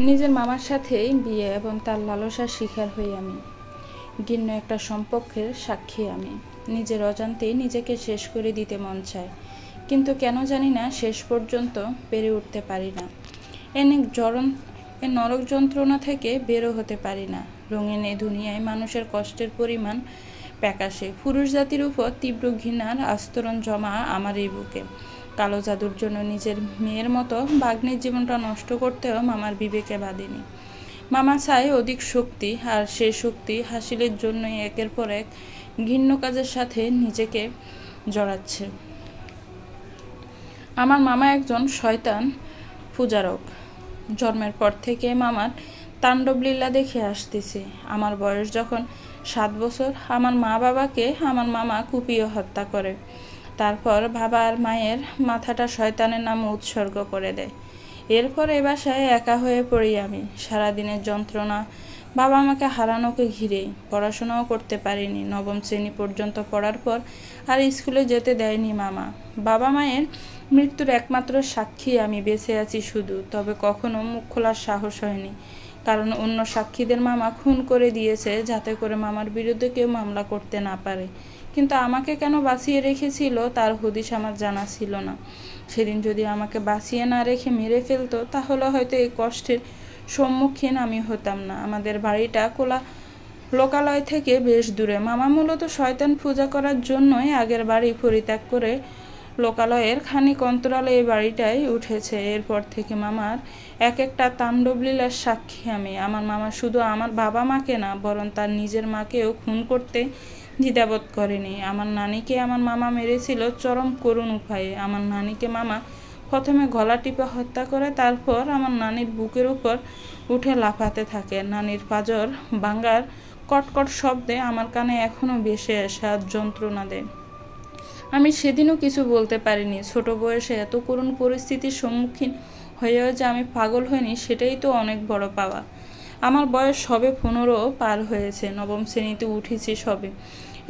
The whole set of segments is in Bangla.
নিজের মামার সাথেই বিয়ে এবং তার লালসার শিকার হই আমি। ঘৃণ্য একটা সম্পর্কের সাক্ষী আমি। নিজের অজান্তেই নিজেকে শেষ করে দিতে মন চায়, কিন্তু কেন জানি না শেষ পর্যন্ত পেরে উঠতে পারি না। এ নরক যন্ত্রণা থেকে বেরো হতে পারি না। রঙিন এই দুনিয়ায় মানুষের কষ্টের পরিমাণ প্যাকাশে। পুরুষ জাতির উপর তীব্র ঘৃণার আস্তরণ জমা আমার এই বুকে। কালো জাদুর জন্য নিজের মেয়ের মতো ভাগ্নির জীবনটা নষ্ট করতেও মামার বিবেকে বাঁধেনি। মামা চায় অধিক শক্তি, আর সেই শক্তি হাসিলের জন্যই একের পর এক ঘৃণ্য কাজের সাথে নিজেকে জড়াচ্ছে। আমার মামা একজন শয়তান পূজারক। জন্মের পর থেকে মামার তাণ্ডব লীলা দেখে আসতেছি। আমার বয়স যখন 7 বছর, আমার মা বাবাকে আমার মামা কুপিয়ে হত্যা করে। তারপর বাবা আর মায়ের মাথাটা শয়তানের নামে উৎসর্গ করে দেয়। এরপর এ বাসায় একা হয়ে পড়ি আমি। সারাদিনের যন্ত্রণা, বাবা আমাকে হারানোকে ঘিরেই। পড়াশোনাও করতে পারিনি। 9ম শ্রেণী পর্যন্ত পড়ার পর আর স্কুলে যেতে দেয়নি মামা। বাবা মায়ের মৃত্যুর একমাত্র সাক্ষী আমি বেঁচে আছি শুধু। তবে কখনো মুখ খোলার সাহস হয়নি, কারণ অন্য সাক্ষীদের মামা খুন করে দিয়েছে, যাতে করে মামার বিরুদ্ধে কেউ মামলা করতে না পারে। কিন্তু আমাকে কেন বাঁচিয়ে রেখেছিল তার হদিশ আমার জানা ছিল না। সেদিন যদি আমাকে বাঁচিয়ে না রেখে মেরে ফেলতো, তাহলে হয়তো এই কষ্টের সম্মুখীন আমি হতাম না। আমাদের বাড়িটা লোকালয় থেকে বেশ দূরে। মামা মূলত শয়তান পূজা করার জন্যই আগের বাড়ি পরিত্যাগ করে লোকালয়ের খানিক অন্তরালে এই বাড়িটাই উঠেছে। এরপর থেকে মামার এক একটা তাণ্ডবলীলার সাক্ষী আমি। আমার মামা শুধু আমার বাবা মাকে না, বরং তার নিজের মাকেও খুন করতে দ্বিধাবোধ করেনি। আমার নানিকে আমার মামা মেরেছিল চরম করুণ উপায়ে। আমার নানিকে মামা প্রথমে গলা টিপে হত্যা করে, তারপর আমার নানির বুকের উপর উঠে লাফাতে থাকে। নানির পাঁজর ভাঙার কটকট শব্দে আমার কানে এখনো ভেসে আসে আর যন্ত্রণা দেয়। আমি সেদিনও কিছু বলতে পারিনি। ছোট বয়সে এত করুণ পরিস্থিতির সম্মুখীন হয়েও যে আমি পাগল হইনি, সেটাই তো অনেক বড় পাওয়া। আমার বয়স সবে 15 পার হয়েছে। 9ম শ্রেণীতে উঠেছি সবে।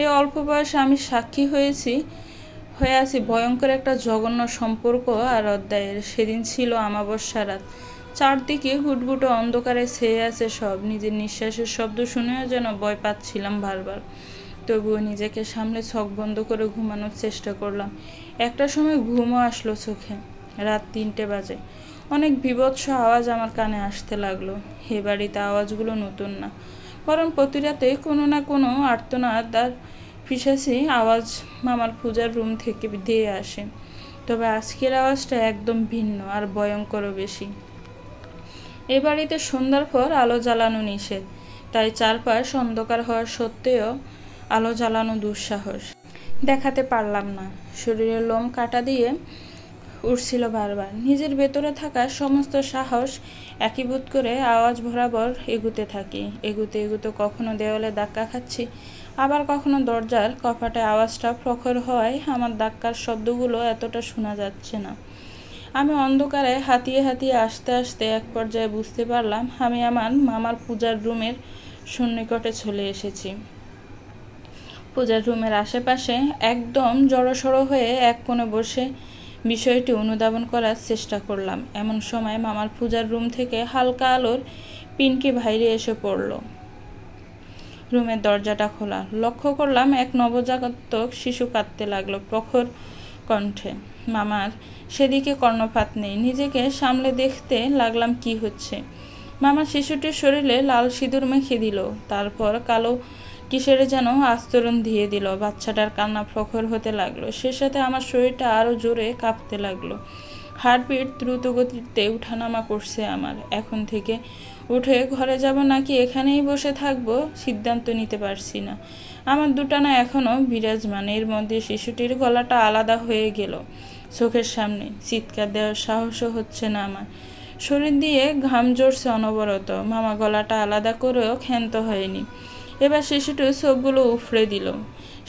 এই অল্প বয়সে আমি সাক্ষী হয়ে আছি ভয়ঙ্কর একটা জঘন্য সম্পর্ক আর অধ্যায়ের। সেদিন ছিল আমাবস্যা রাত। চারদিকে ঘুটঘুটে অন্ধকারে ছেয়ে আছে সব। নিজের নিঃশ্বাসের শব্দ শুনেও যেন ভয় পাচ্ছিলাম বারবার। তবুও নিজেকে সামলে চোখ বন্ধ করে ঘুমানোর চেষ্টা করলাম। একটা সময় ঘুমও আসলো চোখে। রাত 3টে বাজে। অনেক বীভৎস আওয়াজ আমার কানে আসতে লাগলো। এ বাড়িতে আওয়াজগুলো নতুন না, বরং প্রতি রাতে কোনো না কোনো আর্তনাদ আর পিশাচি আওয়াজ মামার পূজার রুম থেকে দিয়ে আসে। তবে আজকের আওয়াজটা একদম ভিন্ন আর ভয়ঙ্করও বেশি। এ বাড়িতে সন্ধ্যার পর আলো জ্বালানো নিষেধ, তাই চারপাশ অন্ধকার হওয়ার সত্ত্বেও আলো জ্বালানো দুঃসাহস। দেখাতে পারলাম না। শরীরের লোম কাটা দিয়ে উঠছিল বারবার। নিজের ভেতরে থাকা সমস্ত সাহস একীভূত করে আওয়াজ বরাবর এগুতে থাকি। এগুতে কখনো দেওয়ালে ধাক্কা খাচ্ছি, আবার কখনো দরজার কপাটে আওয়াজটা প্রখর হওয়ায় আমার ধাক্কার শব্দগুলো এতটা শোনা যাচ্ছে না। আমি অন্ধকারে হাতিয়ে আস্তে আস্তে এক পর্যায়ে বুঝতে পারলাম আমি আমার মামার পূজার রুমের সন্নিকটে চলে এসেছি। পূজার রুমের আশেপাশে একদম জড়সড় হয়ে এক কোণে বসে বিষয়টি অনুধাবন করার চেষ্টা করলাম। এমন সময় মামার পূজার রুম থেকে হালকা আলোর পিনকি বাইরে এসে পড়ল। রুমের দরজাটা খোলা। লক্ষ্য করলাম এক নবজাতক শিশু কাঁদতে লাগলো প্রখর কণ্ঠে। মামার সেদিকে কর্ণপাত নেই। নিজেকে সামলে দেখতে লাগলাম কি হচ্ছে। মামা শিশুটির শরীরে লাল সিঁদুর মেখে দিল, তারপর কালো কিসের যেন আস্তরণ দিয়ে দিল। বাচ্চাটার কান্না প্রখর হতে লাগলো। সে সাথে আমার শরীরটা আরো জোরে কাঁপতে লাগলো। হার্টবিট দ্রুত গতিতে উঠানামা করছে আমার। এখন থেকে উঠে ঘরে যাব নাকি এখানেই বসে থাকবো সিদ্ধান্ত নিতে পারছি না। আমার দুটানা এখনো বিরাজমান। এর মধ্যে শিশুটির গলাটা আলাদা হয়ে গেল চোখের সামনে। চিৎকার দেওয়ার সাহসও হচ্ছে না আমার। শরীর দিয়ে ঘাম ঝরছে অনবরত। মামা গলাটা আলাদা করেও ক্ষান্ত হয়নি। এবার শিশুটির চোখগুলো উফড়ে দিল।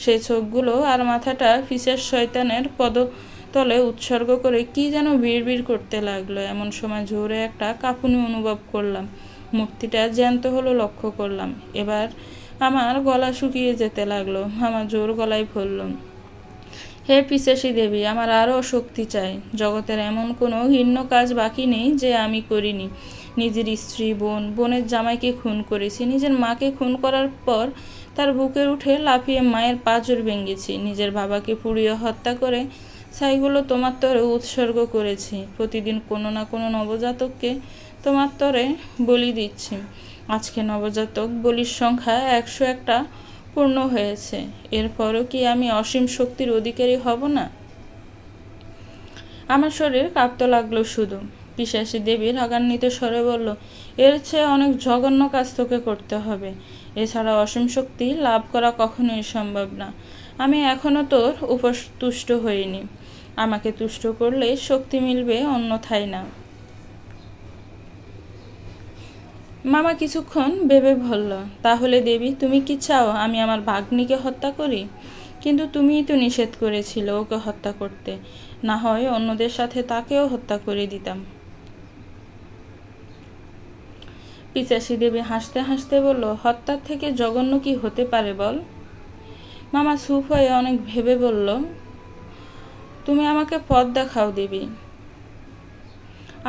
সেই চোখগুলো আর মাথাটা পিশাচ শয়তানের পদতলে উৎসর্গ করে কি যেন বিড়বিড় করতে লাগলো। এমন সময় জোরে একটা কাঁপুনি অনুভব করলাম। মূর্তিটা জ্যান্ত হলো লক্ষ্য করলাম। এবার আমার গলা শুকিয়ে যেতে লাগলো। মামা জোর গলায় বলল, হে পিশাচী দেবী, আমার আরও শক্তি চাই। জগতের এমন কোনো ঘৃণ্য কাজ বাকি নেই যে আমি করিনি। নিজের স্ত্রী, বোনের জামাইকে খুন করেছি, নিজের মাকে খুন করার পর তার বুকের উঠে লাফিয়ে মায়ের পাঁজর ভেঙেছি, নিজের বাবাকে পুড়িয়ে হত্যা করে ছাইগুলো তোমার তরে উৎসর্গ করেছি, প্রতিদিন কোনো না কোনো নবজাতককে তোমার তরে বলি দিচ্ছি। আজকে নবজাতক বলির সংখ্যা 101টা পূর্ণ হয়েছে। এরপরও কি আমি অসীম শক্তির অধিকারী হব না? আমার শরীর কাঁপতে লাগলো শুধু। পিশাচী দেবী রাগান্বিত স্বরে বলল, এর চেয়ে অনেক জঘন্য কাজ তোকে করতে হবে। এছাড়া অসীম শক্তি লাভ করা কখনোই সম্ভব না। আমি এখনো তোর উপর তুষ্ট হইনি। আমাকে তুষ্ট করলে শক্তি মিলবে, অন্যথায় না। মামা কিছুক্ষণ ভেবে বলল, তাহলে দেবী তুমি কি চাও আমি আমার ভাগ্নিকে হত্যা করি? কিন্তু তুমিই তো নিষেধ করেছিলে ওকে হত্যা করতে, না হয় অন্যদের সাথে তাকেও হত্যা করে দিতাম। পিশাচী দেবী হাসতে হাসতে বলল, হত্যার থেকে জঘন্য কি হতে পারে বল? মামা চুপ হয়ে অনেক ভেবে বলল, তুমি আমাকে পথ দেখাও দেবী,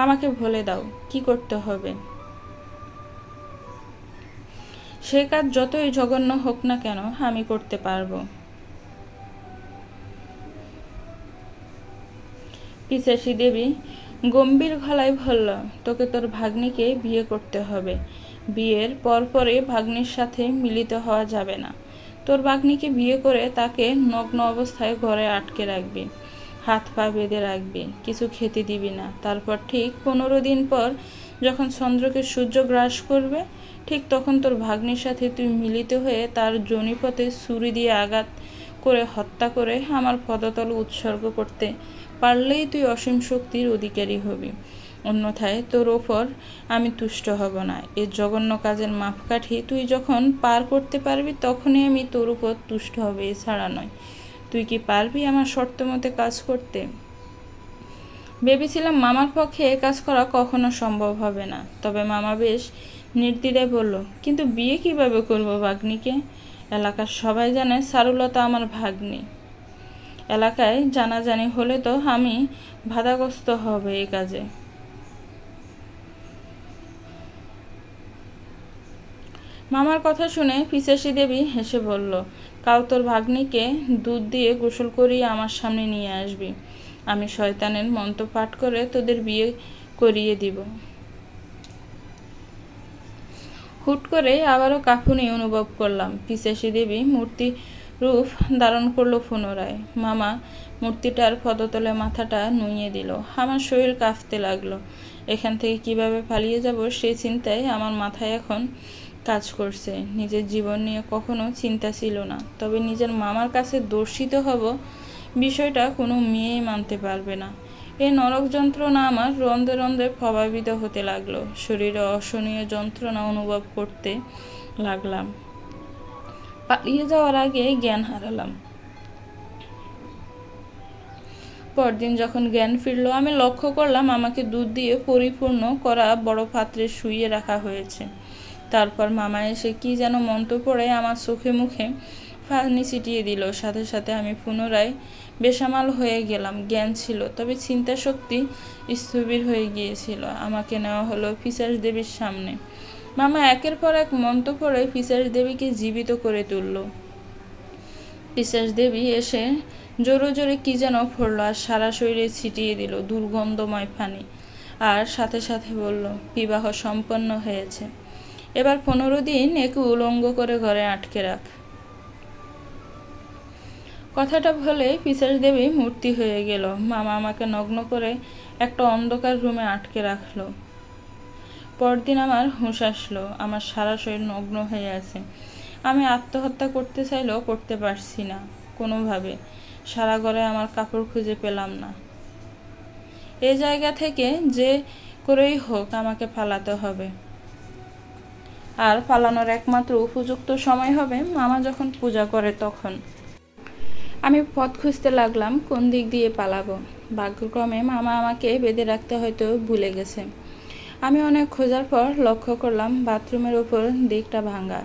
আমাকে বলে দাও কি করতে হবে। সে কাজ যতই জঘন্য হোক না কেন আমি করতে পারবো। পিশাচী দেবী গম্ভীর গলায় বলল, তোকে তোর ভাগ্নিকে বিয়ে করতে হবে। বিয়ের পরপরে ভাগ্নির সাথে মিলিত হওয়া যাবে না। তোর ভাগ্নিকে বিয়ে করে তাকে নগ্ন অবস্থায় ঘরে আটকে রাখবি, হাত পা বেঁধে রাখবি, কিছু খেতে দিবি না। তারপর ঠিক 15 দিন পর যখন চন্দ্রকে সূর্য গ্রাস করবে, ঠিক তখন তোর ভাগ্নির সাথে তুই মিলিত হয়ে তার যোনিপথে ছুরি দিয়ে আঘাত করে হত্যা করে আমার পদতল উৎসর্গ করতে পারলেই তুই অসীম শক্তির অধিকারী হবি। অন্যথায় তোর ওপর আমি তুষ্ট হব না। এর জঘন্য কাজের মাপকাঠি তুই যখন পার করতে পারবি তখনই আমি তোর উপর তুষ্ট হবে, এছাড়া নয়। তুই কি পারবি আমার শর্ত মতে কাজ করতে? ভেবেছিলাম মামার পক্ষে এ কাজ করা কখনো সম্ভব হবে না, তবে মামা বেশ নির্দ্বিধায় বলল, কিন্তু বিয়ে কিভাবে করব ভাগ্নিকে? এলাকার সবাই জানে চারুলতা আমার ভাগ্নি। এলাকায় জানাজানি হলে তো আমি বাধাগ্রস্ত হবে এই কাজে। মামার কথা শুনে পিশাচী দেবী হেসে বলল, কাল তোর ভাগ্নিকে দুধ দিয়ে গোসল করিয়ে আমার সামনে নিয়ে আসবি। আমি শয়তানের মন্ত্র পাঠ করে তোদের বিয়ে করিয়ে দিব। হুট করে আবারও কাঁপুনি অনুভব করলাম। পিশাচী দেবী মূর্তি রূপ ধারণ করলো পুনরায়। মামা মূর্তিটার পদতলে মাথাটা নুইয়ে দিল। আমার শরীর কাঁপতে লাগলো। এখান থেকে কিভাবে পালিয়ে যাব সেই চিন্তায় আমার মাথায় এখন কাজ করছে। নিজের জীবন নিয়ে কখনো চিন্তা ছিল না, তবে নিজের মামার কাছে দর্শিত হব বিষয়টা কোনো মেয়েই মানতে পারবে না। এই নরক যন্ত্রণা আমার রন্ধে রন্ধে প্রভাবিত হতে লাগলো। শরীরে অসহনীয় যন্ত্রণা অনুভব করতে লাগলাম। পালিয়ে যাওয়ার আগে জ্ঞান হারালাম। পরদিন যখন জ্ঞান ফিরল, আমি লক্ষ্য করলাম আমাকে দুধ দিয়ে পরিপূর্ণ করা বড় পাত্রে শুইয়ে রাখা হয়েছে। তারপর মামা এসে কি যেন মন্ত্র পড়ে আমার চোখে মুখে পানি ছিটিয়ে দিল। সাথে সাথে আমি পুনরায় বেসামাল হয়ে গেলাম। জ্ঞান ছিল, তবে চিন্তা শক্তি স্থবির হয়ে গিয়েছিল। আমাকে নেওয়া হলো পিশাচ দেবীর সামনে। মামা একের পর এক মন্ত্র পড়ে পিশাচ দেবীকে জীবিত করে তুলল। পিশাচ দেবী এসে জোরে জোরে কি যেন পড়ল আর সারা শরীরে ছিটিয়ে দিল দুর্গন্ধময় পানি। আর সাথে সাথে বলল, বিবাহ সম্পন্ন হয়েছে। এবার 15 দিন একে উলঙ্গ করে ঘরে আটকে রাখ। কথাটা বলে পিশাচ দেবী মূর্তি হয়ে গেল। মামা আমাকে নগ্ন করে একটা অন্ধকার রুমে আটকে রাখলো। পরদিন আমার হুঁশ আসলো। আমার সারা শরীর নগ্ন হয়ে আছে। আমি আত্মহত্যা করতে চাইলেও করতে পারছি না কোনোভাবে। সারা ঘরে আমার কাপড় খুঁজে পেলাম না। এ জায়গা থেকে যে করেই হোক আমাকে পালাতে হবে। আর পালানোর একমাত্র উপযুক্ত সময় হবে মামা যখন পূজা করে তখন। আমি পথ খুঁজতে লাগলাম কোন দিক দিয়ে পালাবো। ভাগ্যক্রমে মামা আমাকে বেঁধে রাখতে হয়তো ভুলে গেছে। আমি অনেক খোঁজার পর লক্ষ্য করলাম বাথরুমের উপর দিকটা ভাঙা।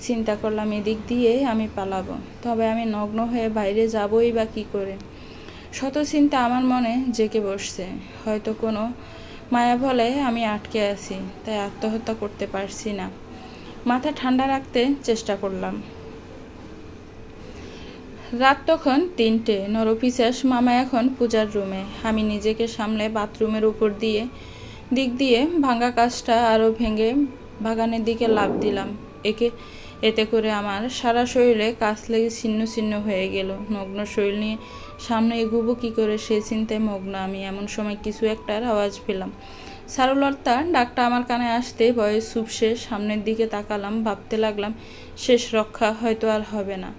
চিন্তা করলাম এদিক দিয়ে আমি পালাবো, তবে আমি নগ্ন হয়ে বাইরে যাবই বা কী করে। শত চিন্তা আমার মনে জেঁকে বসছে। হয়তো কোনো মায়া বলে আমি আটকে আছি, তাই আত্মহত্যা করতে পারছি না। মাথা ঠান্ডা রাখতে চেষ্টা করলাম। রাত তখন 3টে। নরপিশাচ মামা এখন পূজার রুমে। আমি নিজেকে সামলে বাথরুমের উপর দিক দিয়ে ভাঙা কাজটা আরও ভেঙে বাগানের দিকে লাফ দিলাম। এতে করে আমার সারা শরীরে কাজ লেগে ছিন্ন ছিন্ন হয়ে গেল। নগ্ন শরীর নিয়ে সামনে এগুবো কী করে সে চিন্তায় মগ্ন আমি। এমন সময় কিছু একটার আওয়াজ পেলাম। চারুলতা ডাকটা আমার কানে আসতে ভয়ে চুপসে সামনের দিকে তাকালাম। ভাবতে লাগলাম শেষ রক্ষা হয়তো আর হবে না।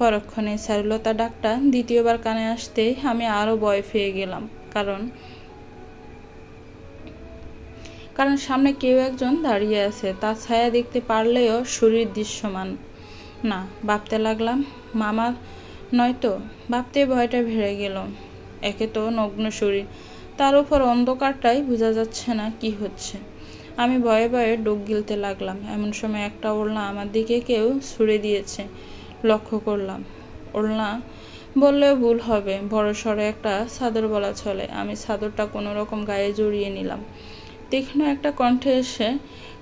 পরক্ষণে চারুলতা ডাকটা দ্বিতীয়বার কানে আসতে আমি আরও ভয় পেয়ে গেলাম, কারণ সামনে কেউ একজন দাঁড়িয়ে আছে। তার ছায়া দেখতে পারলেও শরীর দৃশ্যমান না। ভাবতে লাগলাম মামার নয়তো। ভাবতে ভয়টা বেড়ে গেল। একে তো নগ্ন শরীর, তার উপর অন্ধকারটাই বোঝা যাচ্ছে না কি হচ্ছে। আমি ভয়ে ভয়ে ডোক গিলতে লাগলাম। এমন সময় একটা ওড়না আমার দিকে কেউ ছুঁড়ে দিয়েছে। লক্ষ্য করলাম। ওড়না বললেও ভুল হবে, বড়সড় একটা চাদর বলা চলে। আমি চাদরটা কোনো রকম গায়ে জড়িয়ে নিলাম। তীক্ষ্ণ একটা কণ্ঠে এসে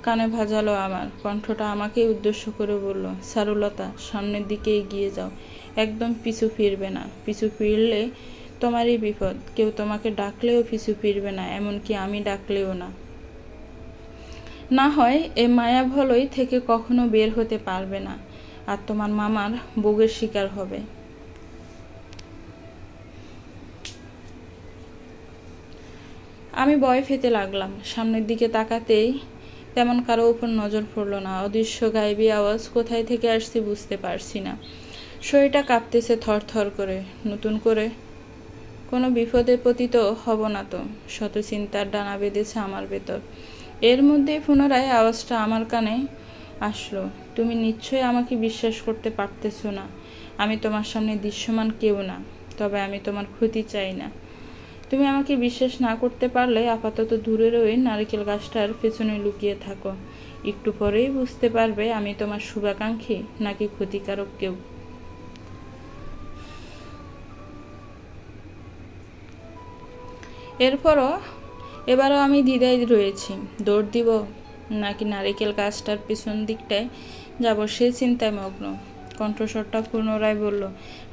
কানে ভাজালো আমার। কণ্ঠটা আমাকে উদ্দেশ্য করে বলল, চারুলতা, সামনের দিকে এগিয়ে যাও, একদম পিছু ফিরবে না। পিছু ফিরলে তোমারই বিপদ। কেউ তোমাকে ডাকলেও পিছু ফিরবে না, এমনকি আমি ডাকলেও না। না হয় এ মায়াভলয় থেকে কখনো বের হতে পারবে না, আর তোমার মামার ভোগের শিকার হবে। আমি ভয় পেতে লাগলাম। সামনের দিকে তাকাতেই তেমন কারো উপর নজর পড়ল না। অদৃশ্য গায়েবী আওয়াজ কোথায় থেকে আসছে বুঝতে পারছি না। শরীরটা কাঁপতেছে থরথর করে। নতুন করে কোনো বিপদে পতিত হব না তো, শত চিন্তার ডানা বেঁধেছে আমার ভেতর। এর মধ্যে পুনরায় আওয়াজটা আমার কানে আসলো, তুমি নিশ্চয়ই আমাকে বিশ্বাস করতে পারতেছো না। আমি তোমার সামনে দৃশ্যমান কেউ না, তবে আমি তোমার ক্ষতি চাই না। তুমি আমাকে বিশ্বাস না করতে পারলে আপাতত দূরের ওই নারকেল গাছটার পেছনে লুকিয়ে থাকো। একটু পরেই বুঝতে পারবে আমি তোমার শুভাকাঙ্ক্ষী নাকি ক্ষতিকারক কেউ। এবারও আমি দ্বিধায় রয়েছি। দৌড় দিব নাকি নারিকেল গাছটার পিছন দিকটায় যাব সে চিন্তায় মগ্ন। কণ্ঠস্বরটা পুনরায় বলল,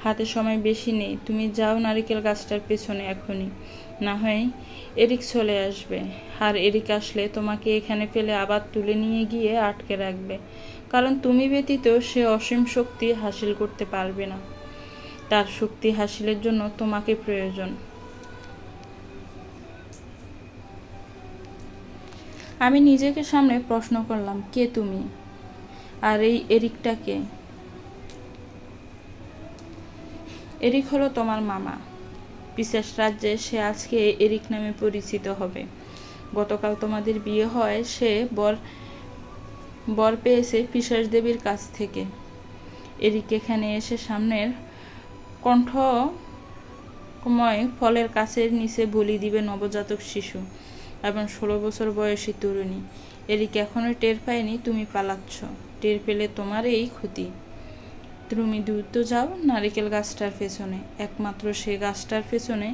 হাতে সময় বেশি নেই, তুমি যাও নারিকেল গাছটার পেছনে এখনই। না হয় এরিক চলে আসবে, আর এরিক আসলে তোমাকে এখানে ফেলে আবার তুলে নিয়ে গিয়ে আটকে রাখবে, কারণ তুমি ব্যতীত সে অসীম শক্তি হাসিল করতে পারবে না। তার শক্তি হাসিলের জন্য তোমাকে প্রয়োজন। আমি নিজেকে সামনে প্রশ্ন করলাম, কে তুমি? আর এই এরিকটা কে? এরিক হলো তোমার মামা। পিশাচ রাজ্যে সে আজকে এরিক নামে পরিচিত হবে। গতকাল তোমাদের বিয়ে হয়, সে বর পেয়েছে পিশাচ দেবীর কাছ থেকে। এরিক এখানে এসে সামনের কণ্ঠময় ফলের কাছের নিচে বলি দিবে নবজাতক শিশু এবং 16 বছর বয়সী তরুণী। এরিক এখনো টের পায়নি তুমি পালাচ্ছ। টের পেলে তোমার এই ক্ষতি। তুমি দ্রুত যাও নারিকেল গাছটার পেছনে। একমাত্র সে গাছটার পেছনে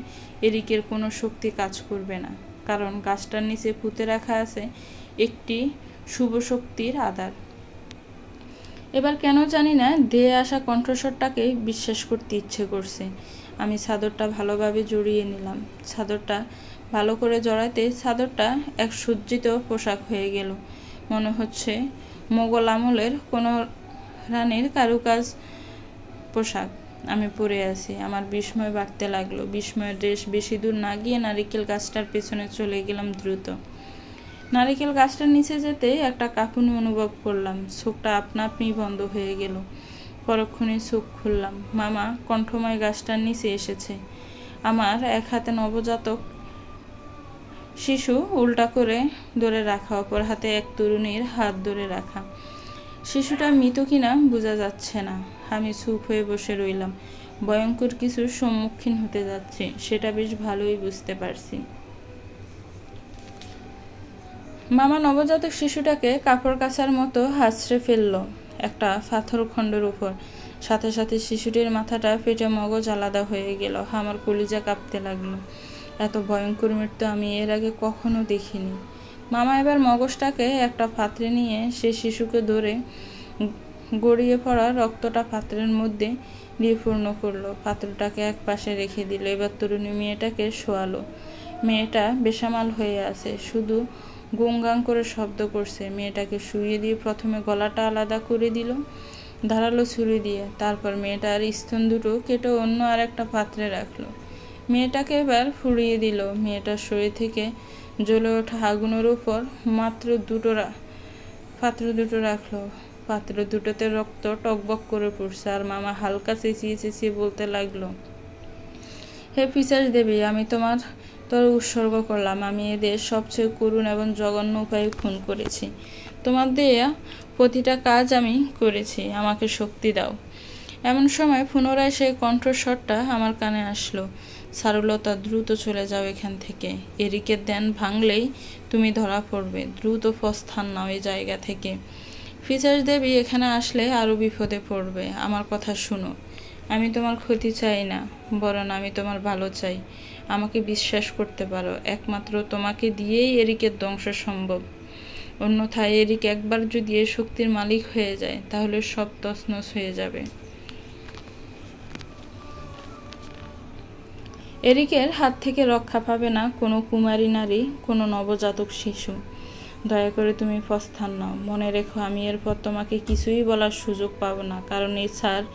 এরিকের কোনো শক্তি কাজ করবে না, কারণ গাছটার নিচে পুঁতে রাখা আছে একটি শুভ শক্তির আধার। এবার কেন জানি না ধেয়ে আসা কণ্ঠস্বরটাকে বিশ্বাস করতে ইচ্ছে করছে। আমি চাদরটা ভালোভাবে জড়িয়ে নিলাম। চাদরটা ভালো করে জড়াতে চাদরটা এক সজ্জিত পোশাক হয়ে গেল। মনে হচ্ছে মোগল আমলের কোনো রানীর কারুকাজ পোশাক আমি পরে আছি। আমার বিস্ময় বাড়তে লাগলো। বিস্ময়ের রেশ বেশি দূর না গিয়ে নারিকেল গাছটার পেছনে চলে গেলাম দ্রুত। নারিকেল গাছটার নিচে যেতে একটা কাঁপুনি অনুভব করলাম। চোখটা আপনা আপনি বন্ধ হয়ে গেল। পরক্ষণে চোখ খুললাম। মামা কণ্ঠময় গাছটার নিচে এসেছে। আমার এক হাতে নবজাতক শিশু উল্টা করে ধরে রাখা, অপর হাতে এক তরুণীর হাত ধরে রাখা। শিশুটা মৃত কিনা বোঝা যাচ্ছে না। আমি চুপ হয়ে বসে রইলাম। ভয়ঙ্কর কিছুর সম্মুখীন হতে যাচ্ছি, সেটা বেশ ভালোই বুঝতে পারছি। মামা নবজাতক শিশুটাকে কাপড় কাচার মতো হাঁচড়ে ফেলল একটা পাথর খণ্ডের উপর। সাথে সাথে শিশুটির মাথাটা ফেটে মগজ আলাদা হয়ে গেল। আমার কলিজা কাঁপতে লাগলো। এত ভয়ঙ্কর মৃত্যু আমি এর আগে কখনো দেখিনি। মামা এবার মগজটাকে একটা পাত্রে নিয়ে সে শিশুকে ধরে গড়িয়ে পড়া রক্তটা পাত্রের মধ্যে দিয়ে পূর্ণ করলো। পাত্রটাকে এক পাশে রেখে দিল। এবার তরুণী মেয়েটাকে শোয়ালো। মেয়েটা বেসামাল হয়ে আছে, শুধু গুঙ্গাং করে শব্দ করছে। মেয়েটাকে শুইয়ে দিয়ে প্রথমে গলাটা আলাদা করে দিল ধারালো ছুরি দিয়ে, তারপর মেয়েটার স্তন দুটো কেটে অন্য আর একটা পাত্রে রাখলো। মেয়েটাকে এবার ফুরিয়ে দিল। মেয়েটার শরীর থেকে জ্বলে ওঠা আগুনের উপর পাত্র দুটো রাখলো। পাত্র দুটোতে রক্ত টকবক করে পড়ছে, আর মামা হালকা চেঁচিয়ে চেঁচিয়ে বলতে লাগলো, হে পিশাচ দেবী, আমি তোর উৎসর্গ করলাম। আমি এদের সবচেয়ে করুণ এবং জঘন্য উপায়ে খুন করেছি। তোমার দেয়া প্রতিটা কাজ আমি করেছি। আমাকে শক্তি দাও। এমন সময় পুনরায় সেই কণ্ঠস্বরটা আমার কানে আসলো, চারুলতা, দ্রুত চলে যাও এখান থেকে। এরিকের ধ্যান ভাঙলেই তুমি ধরা পড়বে। দ্রুত প্রস্থান নাও এই জায়গা থেকে। পিশাচ দেবী এখানে আসলে আরও বিপদে পড়বে। আমার কথা শুনো। আমি তোমার ক্ষতি চাই না, বরং আমি তোমার ভালো চাই। আমাকে বিশ্বাস করতে পারো। একমাত্র তোমাকে দিয়েই এরিকের ধ্বংস সম্ভব। অন্যথায় এরিক একবার যদি এই শক্তির মালিক হয়ে যায়, তাহলে সব তছনছ হয়ে যাবে। এরিকের হাত থেকে রক্ষা পাবে না কোনো কুমারী নারী, কোনো নবজাতক শিশু। দয়া করে তুমি প্রস্থান নাও। মনে রেখো, আমি এরপর তোমাকে কিছুই বলার সুযোগ পাবো না, কারণ এই ছাড়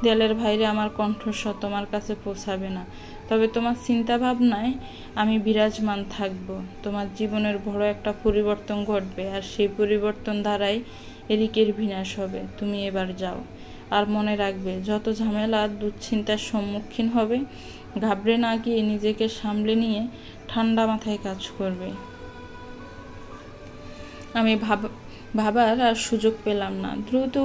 দেয়ালের বাইরে আমার কণ্ঠস্বর তোমার কাছে পৌঁছাবে না। তবে তোমার চিন্তা ভাবনায় আমি বিরাজমান থাকব। তোমার জীবনের বড় একটা পরিবর্তন ঘটবে, আর সেই পরিবর্তন দ্বারাই এরিকের বিনাশ হবে। তুমি এবার যাও। আর মনে রাখবে, যত ঝামেলা দুশ্চিন্তার সম্মুখীন হবে, ঘাবড়ে না গিয়ে নিজেকে সামলে নিয়ে ঠান্ডা মাথায় কাজ করবে। আমি ভাবার আর সুযোগ পেলাম না। দ্রুত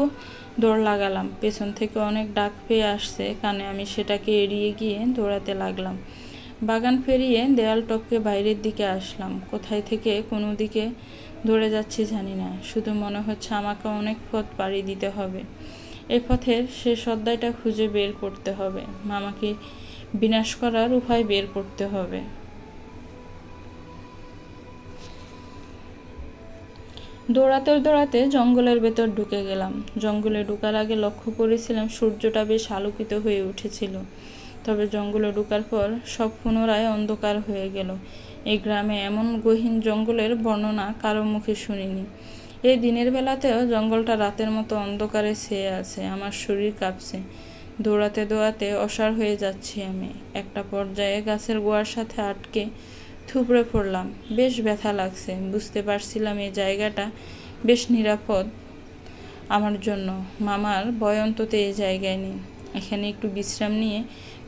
দৌড় লাগালাম। পেছন থেকে অনেক ডাক পেয়ে আসছে কানে। আমি সেটাকে এড়িয়ে গিয়ে দৌড়াতে লাগলাম। বাগান পেরিয়ে দেয়াল টপকে বাইরের দিকে আসলাম। কোথায় থেকে কোনো দিকে দৌড়ে যাচ্ছি জানি না, শুধু মনে হচ্ছে আমাকে অনেক পথ পাড়ি দিতে হবে। এই পথের শেষ অধ্যায়টা খুঁজে বের করতে হবে। মামাকে বিনাশ করার উপায় বের করতে হবে। দৌড়াতে দৌড়াতে জঙ্গলের ভেতর ঢুকে গেলাম। জঙ্গলে ঢুকার আগে লক্ষ্য করেছিলাম সূর্যটা বেশ আলোকিত হয়ে উঠেছিল। তবে জঙ্গলে ঢুকার পর সব পুনরায় অন্ধকার হয়ে গেল। এই গ্রামে এমন গহীন জঙ্গলের বর্ণনা কারো মুখে শুনিনি। এই দিনের বেলাতেও জঙ্গলটা রাতের মতো অন্ধকারে ছেয়ে আছে। আমার শরীর কাঁপছে। দৌড়াতে দৌড়াতে অসাড় হয়ে যাচ্ছি আমি। একটা পর্যায়ে গাছের গোড়ার সাথে আটকে থুবড়ে পড়লাম। বেশ ব্যথা লাগছে। বুঝতে পারছিলাম এই জায়গাটা বেশ নিরাপদ আমার জন্য। মামার ভয় অন্তত এই জায়গায় নেই। এখানে একটু বিশ্রাম নিয়ে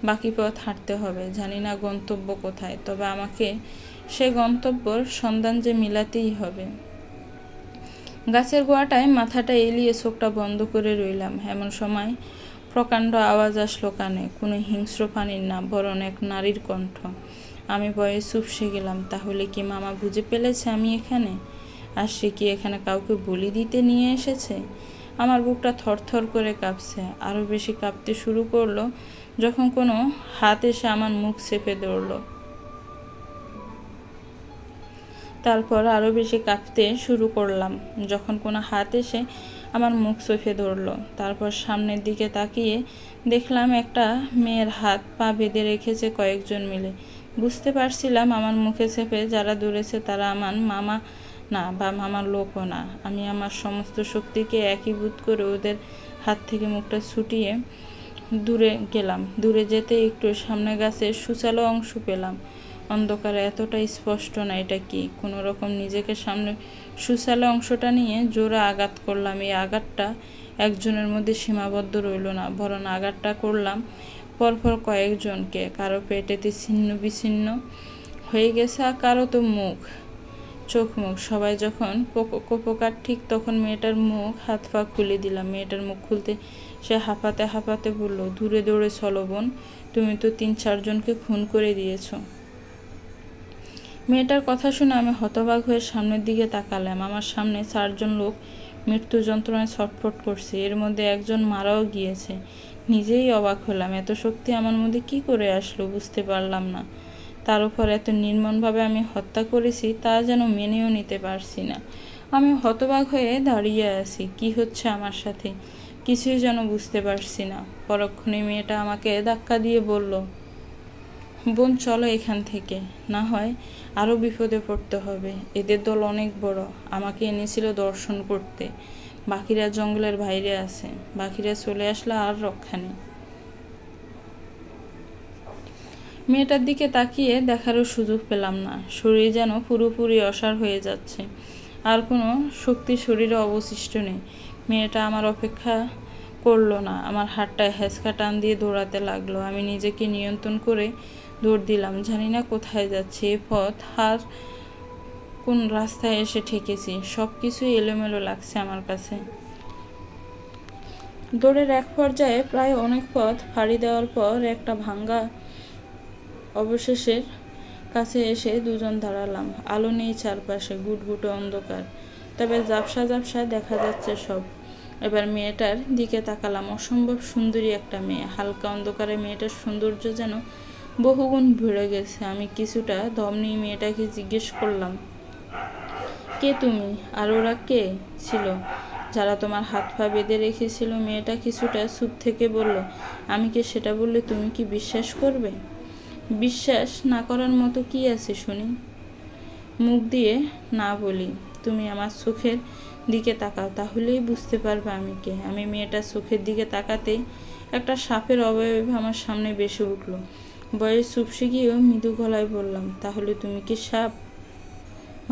বাকি পথ হাঁটতে হবে। জানি না গন্তব্য কোথায়, তবে আমাকে সে গন্তব্যর সন্ধান যে মিলাতেই হবে। গাছের গোড়াটায় মাথাটা এলিয়ে চোখটা বন্ধ করে রইলাম। এমন সময় প্রকাণ্ড আওয়াজ আসলো কানে। কোনো হিংস্র প্রাণীর না, বরং এক নারীর কণ্ঠ। আমি ভয়ে চুপসে গেলাম। তাহলে কি মামা বুঝে ফেলেছে আমি এখানে? আর সে কি এখানে কাউকে বলি দিতে নিয়ে এসেছে? আমার বুকটা থরথর করে কাঁপছে। আরও বেশি কাঁপতে শুরু করলো যখন কোনো হাত এসে আমার মুখ চেপে ধরল। তারপর আরও বেশি কাঁপতে শুরু করলাম যখন কোনো হাত এসে আমার মুখ চেপে ধরল। তারপর সামনের দিকে তাকিয়ে দেখলাম একটা মেয়ের হাত পা বেঁধে রেখেছে কয়েকজন মিলে। বুঝতে পারছিলাম আমার মুখে চেপে যারা ধরেছে তারা আমার মামা না, বা মামার লোকও না। আমি আমার সমস্ত শক্তিকে একীভূত করে ওদের হাত থেকে মুখটা ছুটিয়ে দূরে গেলাম। দূরে যেতে একটু সামনে গাছের সুচালো অংশ পেলাম। অন্ধকারে এতটা স্পষ্ট না। এটা কি? কোনো রকম নিজেকে সামনে সুচালো অংশটা নিয়ে জোরে আঘাত করলাম। এই আঘাতটা একজনের মধ্যে সীমাবদ্ধ রইল না, বরং আঘাতটা করলাম পরপর কয়েকজনকে। কারো পেটেতে ছিন্ন বিচ্ছিন্ন হয়ে গেছে, আর কারো তো চোখ মুখ সবাই যখন কোপকার, ঠিক তখন মেয়েটার মুখ হাত পা খুলে দিলাম। মেয়েটার মুখ খুলতে সে হাঁপাতে হাঁপাতে বলল, দূরে দৌড়ে চলো বোন, তুমি তো ৩-৪ জনকে খুন করে দিয়েছ। মেয়েটার কথা শুনে আমি হতবাক হয়ে সামনের দিকে তাকালাম। আমার সামনে ৪ জন লোক মৃত্যু যন্ত্রণায় ছটফট করছে। এর মধ্যে একজন মারাও গিয়েছে। নিজেই অবাক হলাম, এত শক্তি আমার মধ্যে কি করে আসলো বুঝতে পারলাম না। তার উপর এত নির্মমভাবে আমি হত্যা করেছি তা যেন মেনেও নিতে পারছি না। আমি হতবাক হয়ে দাঁড়িয়ে আছি। কি হচ্ছে আমার সাথে কিছুই যেন বুঝতে পারছি না। পরক্ষণে মেয়েটা আমাকে ধাক্কা দিয়ে বলল, বোন চলো এখান থেকে, না হয় আরও বিপদে পড়তে হবে। এদের দল অনেক বড়, আমাকে এনেছিল দর্শন করতে। বাকিরা জঙ্গলের বাইরে আছে, বাকিরা চলে আসলে আর রক্ষা নেই। মেয়েটার দিকে তাকিয়ে দেখারও সুযোগ পেলাম না। শরীর যেন পুরোপুরি অসাড় হয়ে যাচ্ছে, আর কোনো শক্তি শরীরে অবশিষ্ট নেই। মেয়েটা আমার অপেক্ষা করলো না, আমার হাতটায় হ্যাঁচকা টান দিয়ে দৌড়াতে লাগলো। আমি নিজেকে নিয়ন্ত্রণ করে দৌড় দিলাম। জানি না কোথায় যাচ্ছে, এ পথ আর কোন রাস্তায় এসে ঠেকেছি। সব কিছুই এলোমেলো লাগছে আমার কাছে। দৌড়ের এক পর্যায়ে প্রায় অনেক পথ ফাঁড়ি দেওয়ার পর একটা ভাঙ্গা অবশেষের কাছে এসে দুজন দাঁড়ালাম। আলো নেই চারপাশে, গুটগুটো অন্ধকার, তবে ঝাপসা ঝাপসা দেখা যাচ্ছে সব। এবার মেয়েটার দিকে তাকালাম। অসম্ভব সুন্দরী একটা মেয়ে। হালকা অন্ধকারে মেয়েটার সৌন্দর্য যেন বহুগুণ বেড়ে গেছে। আমি কিছুটা দম নিয়ে মেয়েটাকে জিজ্ঞেস করলাম, কে তুমি? আর ওরা কে ছিল যারা তোমার হাত পা বেঁধে রেখেছিল? মেয়েটা কিছুটা চুপ থেকে বলল, আমি কে সেটা বললে তুমি কি বিশ্বাস করবে? বিশ্বাস না করার মতো কি আছে শুনি? মুখ দিয়ে না বলি, তুমি আমার চোখের দিকে তাকাও, তাহলেই বুঝতে পারবে আমি কে। আমি মেয়েটার চোখের দিকে তাকাতেই একটা সাপের অবয়ব আমার সামনে ভেসে উঠল। বয়স চুপসে গিয়েও মৃদু গলায় বললাম, তাহলে তুমি কি সাপ?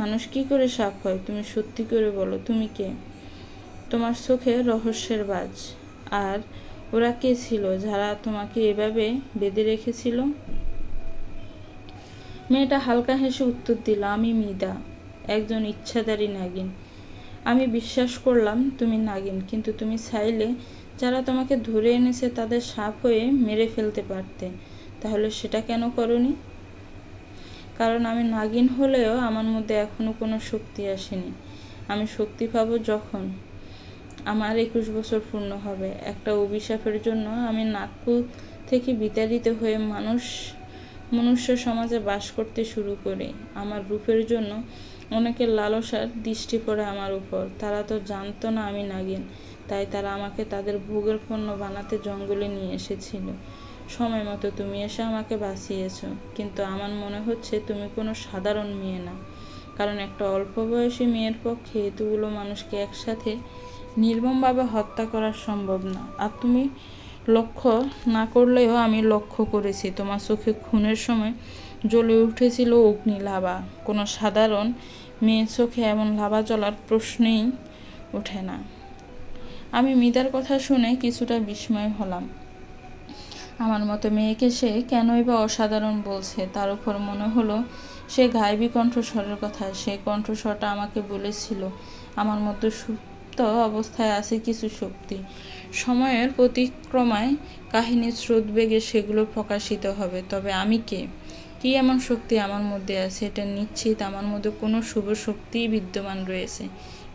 মানুষ কি করে সাপ হয়? তুমি সত্যি করে বলো, তুমি কে? তোমার চোখে রহস্যের বাজ। আর ওরা কে ছিল যারা তোমাকে এভাবে বেঁধে রেখেছিল? মেয়েটা হালকা হেসে উত্তর দিল, আমি মৃদা, একজন ইচ্ছাধারী নাগিন। আমি বিশ্বাস করলাম তুমি নাগিন, কিন্তু তুমি চাইলে যারা তোমাকে ধরে এনেছে তাদের সাপ হয়ে মেরে ফেলতে পারতে। তাহলে সেটা কেন করনি? কারণ আমি নাগিন হলেও আমার মধ্যে এখনো কোনো শক্তি আসেনি। আমি শক্তি পাবো যখন আমার 21 বছর পূর্ণ হবে। একটা অভিশাপের জন্য আমি নাগপুর থেকে বিতাড়িত হয়ে মনুষ্য সমাজে বাস করতে শুরু করি। আমার রূপের জন্য অনেকের লালসার দৃষ্টি পড়ে আমার উপর। তারা তো জানতো না আমি নাগিন, তাই তারা আমাকে তাদের ভোগের পণ্য বানাতে জঙ্গলে নিয়ে এসেছিল। সময় মতো তুমি এসে আমাকে বাঁচিয়েছ, কিন্তু আমার মনে হচ্ছে তুমি কোনো সাধারণ মেয়ে না। কারণ একটা অল্প বয়সী মেয়ের পক্ষে এতগুলো মানুষকে একসাথে নির্মমভাবে হত্যা করা সম্ভব না। আর তুমি লক্ষ্য না করলেও আমি লক্ষ্য করেছি, তোমার চোখে খুনের সময় জ্বলে উঠেছিল অগ্নি লাভা। কোনো সাধারণ মেয়ের চোখে এমন লাভা জ্বলার প্রশ্নই ওঠে না। আমি মৃদার কথা শুনে কিছুটা বিস্ময় হলাম। আমার মতো মেয়েকে সে কেনই বা অসাধারণ বলছে? তার উপর মনে হলো সে গায়েবী কণ্ঠস্বরের কথা। সেই কণ্ঠস্বরটা আমাকে বলেছিল আমার মধ্যে সুপ্ত অবস্থায় আছে কিছু শক্তি। সময়ের প্রতিক্রমায় কাহিনীর স্রোত বেগে সেগুলো প্রকাশিত হবে। তবে আমি কে? কি এমন শক্তি আমার মধ্যে আছে? এটা নিশ্চিত আমার মধ্যে কোনো শুভ শক্তিই বিদ্যমান রয়েছে।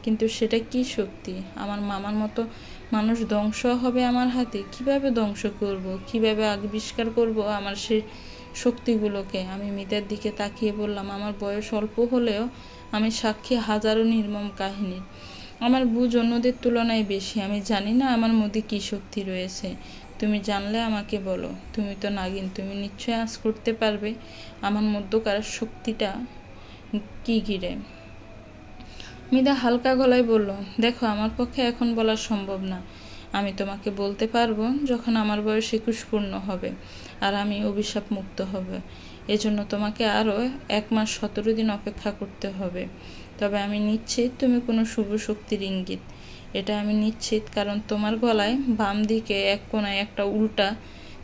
কিন্তু সেটা কি শক্তি? আমার মামার মতো মানুষ ধ্বংস হবে আমার হাতে। কিভাবে ধ্বংস করব? কিভাবে আবিষ্কার করব আমার সেই শক্তিগুলোকে? আমি মৃদার দিকে তাকিয়ে বললাম, আমার বয়স অল্প হলেও আমি সাক্ষী হাজারো নির্মম কাহিনীর। আমার বুঝ অন্যদের তুলনায় বেশি। আমি জানি না আমার মধ্যে কি শক্তি রয়েছে। তুমি জানলে আমাকে বলো। তুমি তো নাগিন, তুমি নিশ্চয়ই আঁচ করতে পারবে আমার মধ্যকার শক্তিটা কি ঘিরে। মৃদা হালকা গলায় বলল, দেখো, আমার পক্ষে এখন বলা সম্ভব না। আমি তোমাকে বলতে পারবো যখন আমার বয়স 21 পূর্ণ হবে আর আমি অভিশাপ মুক্ত হবে। এজন্য তোমাকে আরও 1 মাস 17 দিন অপেক্ষা করতে হবে। তবে আমি নিশ্চিত তুমি কোনো শুভ শক্তির ইঙ্গিত। এটা আমি নিশ্চিত, কারণ তোমার গলায় বাম দিকে এক কোণায় একটা উল্টা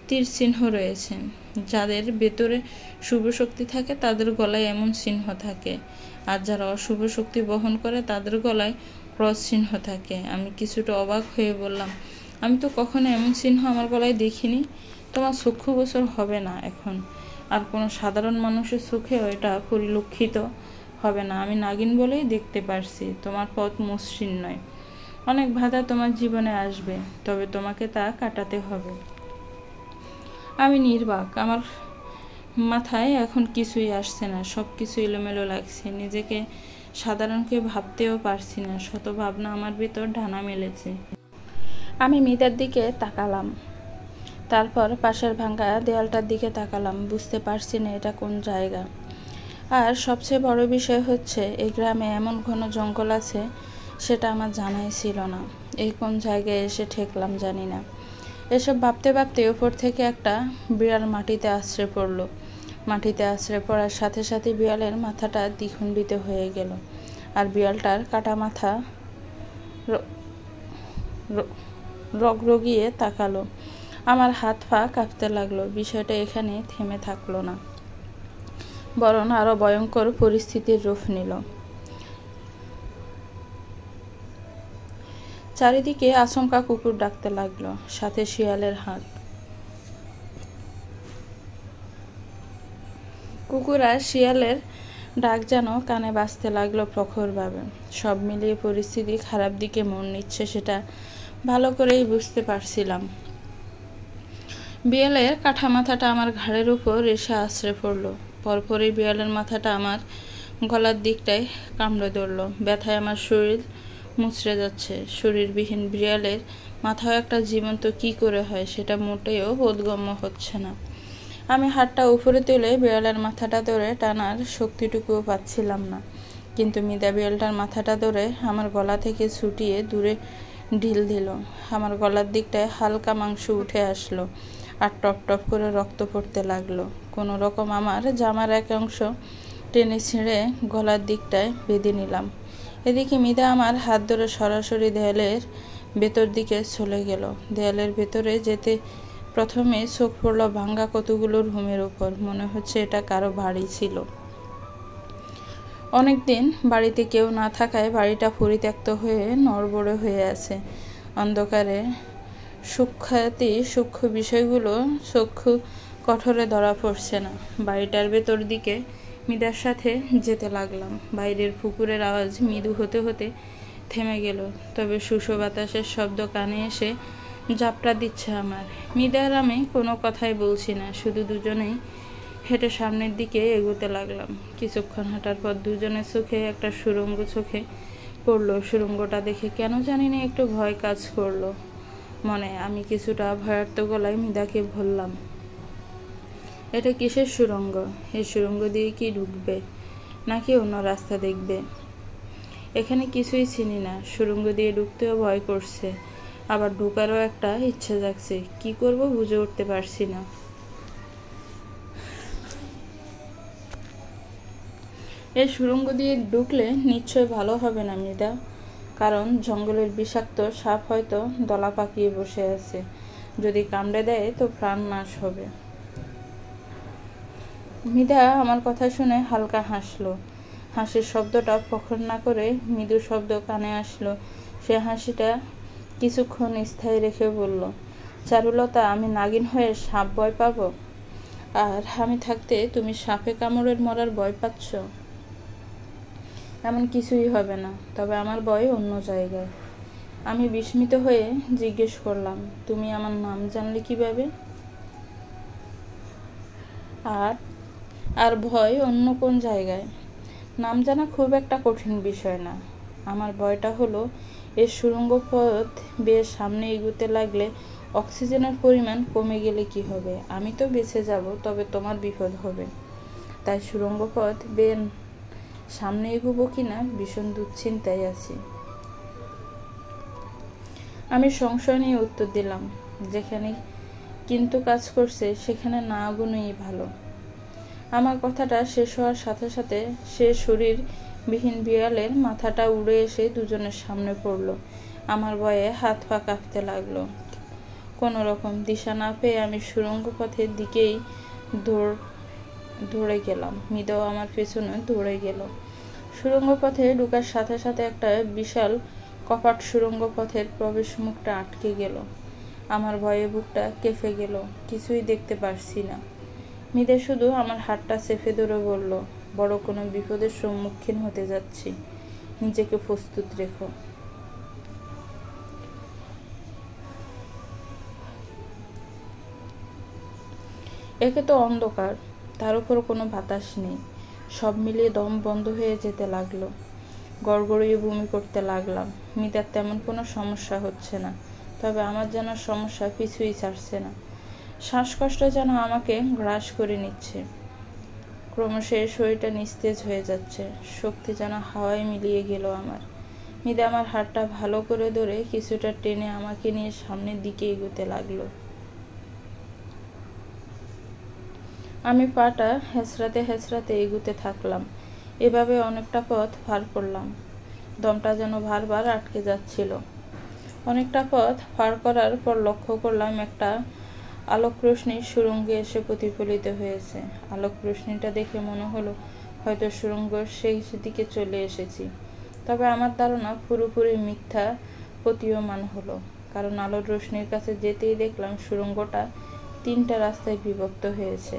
তীর চিহ্ন রয়েছে। যাদের ভেতরে শুভ শক্তি থাকে তাদের গলায় এমন চিহ্ন থাকে, আর যারা অশুভ শক্তি বহন করে তাদের গলায় ক্রস চিহ্ন থাকে। আমি কিছুটা অবাক হয়ে বললাম, আমি তো কখনো এমন চিহ্ন আমার গলায় দেখিনি। তোমার চক্ষু গোচর হবে না এখন, আর কোনো সাধারণ মানুষের চোখেও এটা পরিলক্ষিত হবে না। আমি নাগিন বলেই দেখতে পারছি। তোমার পথ মসৃণ নয়, অনেক বাধা তোমার জীবনে আসবে, তবে তোমাকে তা কাটাতে হবে। আমি নির্বাক। আমার মাথায় এখন কিছুই আসছে না, সব কিছু এলোমেলো লাগছে। নিজেকে সাধারণকে ভাবতেও পারছি না, শত ভাবনা আমার ভিতর ডানা মেলেছে। আমি মিতার দিকে তাকালাম, তারপর পাশের ভাঙা দেয়ালটার দিকে তাকালাম। বুঝতে পারছি না এটা কোন জায়গা। আর সবচেয়ে বড় বিষয় হচ্ছে এই গ্রামে এমন ঘন জঙ্গল আছে, সেটা আমার জানাই ছিল না। এই কোন জায়গায় এসে ঠেকলাম জানি না। এসব ভাবতে ভাবতে উপর থেকে একটা বিড়াল মাটিতে আছড়ে পড়ল। মাটিতে আছড়ে পড়ার সাথে সাথে বিড়ালের মাথাটা দ্বিখণ্ডিত হয়ে গেল, আর বিড়ালটার কাটা মাথা রগরগিয়ে তাকালো। আমার হাত পা কাঁপতে লাগলো। বিষয়টা এখানে থেমে থাকলো না, বরং আরো ভয়ঙ্কর পরিস্থিতির রূপ নিল। চারিদিকে আচমকা কুকুর ডাকতে লাগলো, সাথে শিয়ালের হাঁক। কুকুর আর শিয়ালের ডাক যেন কানে বাজতে লাগলো প্রখরভাবে। সব মিলিয়ে পরিস্থিতি খারাপ দিকে মন নিচ্ছে, সেটা ভালো করেই বুঝতে পারছিলাম। বিড়ালের কাটা মাথাটা আমার ঘাড়ের উপর এসে আছড়ে পড়ল। পরপরই বিড়ালের মাথাটা আমার গলার দিকটায় কামড়ে ধরল। ব্যথায় আমার শরীর মুচড়ে যাচ্ছে। শরীরবিহীন বিড়ালের মাথাও একটা জীবন্ত কি করে হয়, সেটা মোটেও বোধগম্য হচ্ছে না। আমি হাতটা উপরে তুলে বিড়ালের মাথাটা ধরে টানার শক্তিটুকুও পাচ্ছিলাম না। কিন্তু মিতা বিড়ালটার মাথাটা ধরে আমার গলা থেকে ছুটিয়ে দূরে ঢিল দিল। আমার গলার দিকটায় হালকা মাংস উঠে আসলো, আর টপ টপ করে রক্ত পড়তে লাগলো। কোনো রকম আমার জামার এক অংশ টেনে ছিঁড়ে গলার দিকটায় বেঁধে নিলাম। এদিকে মিতা আমার হাত ধরে সরাসরি দেয়ালের ভেতর দিকে চলে গেল। দেয়ালের ভেতরে যেতে প্রথমে চোখ পড়ল ভাঙ্গা কতগুলো রুমের উপর। মনে হচ্ছে এটা কারো বাড়ি ছিল। অনেকদিন বাড়িতে কেউ না থাকায় বাড়িটা পরিত্যক্ত হয়ে নড়বড়ে হয়ে আছে। অন্ধকারে সূক্ষ্ম বিষয়গুলো চক্ষু কঠোরে ধরা পড়ছে না। বাড়িটার ভেতর দিকে মিতার সাথে যেতে লাগলাম। বাইরের পুকুরের আওয়াজ মৃদু হতে হতে থেমে গেল, তবে শুষ্ক বাতাসের শব্দ কানে এসে ঝাপটা দিচ্ছে আমার। মিতা আর আমি কোনো কথাই বলছি না, শুধু দুজনেই হেঁটে সামনের দিকে এগোতে লাগলাম। কিছুক্ষণ হাঁটার পর দুজনের চোখে একটা সুড়ঙ্গ চোখে পড়লো। সুড়ঙ্গটা দেখে কেন জানি না একটু ভয় কাজ করলো মনে। আমি কিছুটা ভয়ার্ত গলায় মিতাকে বললাম, এটা কিসের সুড়ঙ্গ? এই সুড়ঙ্গ দিয়ে কি ঢুকবে, নাকি অন্য রাস্তা দেখবে? এখানে কিছুই চিনি না। সুড়ঙ্গ দিয়ে ঢুকতেও ভয় করছে, আবার ঢুকারও একটা ইচ্ছে জাগছে। কি করব বুঝে উঠতে পারছি না। এই সুড়ঙ্গ দিয়ে ঢুকলে নিশ্চয় ভালো হবে না মিতা, কারণ জঙ্গলের বিষাক্ত সাপ হয়তো দলা পাকিয়ে বসে আছে। যদি কামড়ে দেয় তো প্রাণ নাশ হবে। মিতা আমার কথা শুনে হালকা হাসলো। হাসির শব্দটা প্রখর না করে মৃদু শব্দ কানে আসলো। সে হাসিটা কিছুক্ষণ স্থায়ী রেখে বলল, চারুলতা, আমি নাগিন হয়ে সাপ ভয় পাবো? আর আমি থাকতে তুমি সাপে কামড়ের মরার ভয় পাচ্ছ? এমন কিছুই হবে না, তবে আমার ভয় অন্য জায়গায়। আমি বিস্মিত হয়ে জিজ্ঞেস করলাম, তুমি আমার নাম জানলে কিভাবে? আর ভয় অন্য কোন জায়গায়? নাম জানা খুব একটা কঠিন বিষয় না। আমার ভয়টা হলো এই সুড়ঙ্গ পথ বেয়ে সামনে এগোতে লাগলে অক্সিজেনের পরিমাণ কমে গেলে কি হবে? আমি তো বেঁচে যাব, তবে তোমার বিপদ হবে। তাই সুড়ঙ্গ পথ বেয়ে সামনে এগোবো কিনা ভীষণ দুশ্চিন্তায় আছি। আমি সংশয় নিয়ে উত্তর দিলাম, যেখানে কিন্তু কাজ করছে সেখানে না আগুনই ভালো। আমার কথাটা শেষ হওয়ার সাথে সাথে সে শরীরবিহীন বিড়ালের মাথাটা উড়ে এসে দুজনের সামনে পড়ল। আমার ভয়ে হাত পা কাঁপতে লাগলো। কোনো রকম দিশা না পেয়ে আমি সুড়ঙ্গ পথের দিকেই দৌড়ে গেলাম। মিতাও আমার পেছনে দৌড়ে গেল। সুড়ঙ্গ পথে ঢোকার সাথে সাথে একটা বিশাল কপাট সুড়ঙ্গ পথের প্রবেশ মুখটা আটকে গেল। আমার ভয়ে বুকটা কেঁপে গেল। কিছুই দেখতে পারছি না। মিতা শুধু আমার হাতটা চেপে ধরে বলল, বড় কোনো বিপদের সম্মুখীন হতে যাচ্ছি, নিজেকে প্রস্তুত রেখো। একে তো অন্ধকার, তার উপর কোনো বাতাস নেই। সব মিলিয়ে দম বন্ধ হয়ে যেতে লাগলো। গড়গড়িয়ে বমি করতে লাগলাম। মিতার তেমন কোনো সমস্যা হচ্ছে না, তবে আমার যেন সমস্যা পিছুই ছাড়ছে না। শ্বাসকষ্ট যেন আমাকে গ্রাস করে নিচ্ছে। ক্রমশ শরীরটা নিস্তেজ হয়ে যাচ্ছে। শক্তি যেন হাওয়ায় মিলিয়ে গেল আমার। মিতা আমার হাতটা ভালো করে ধরে কিছুটা টেনে আমাকে নিয়ে সামনের দিকে এগোতে লাগলো। আমি পাটা হেঁচড়াতে হেঁচড়াতে এগোতে থাকলাম। এভাবে অনেকটা পথ পার করলাম। দমটা যেন বারবার আটকে যাচ্ছিল। অনেকটা পথ পার করার পর লক্ষ্য করলাম একটা আলোক রশ্মি সুড়ঙ্গে এসে প্রতিফলিত হয়েছে। আলোক রশ্মিটা দেখে মনে হলো হয়তো সুড়ঙ্গের সেই দিকে চলে এসেছি। তবে আমার ধারণা পুরোপুরি মিথ্যা প্রতীয়মান হলো, কারণ আলোর রশ্মির কাছে যেতেই দেখলাম সুড়ঙ্গটা 3টা রাস্তায় বিভক্ত হয়েছে।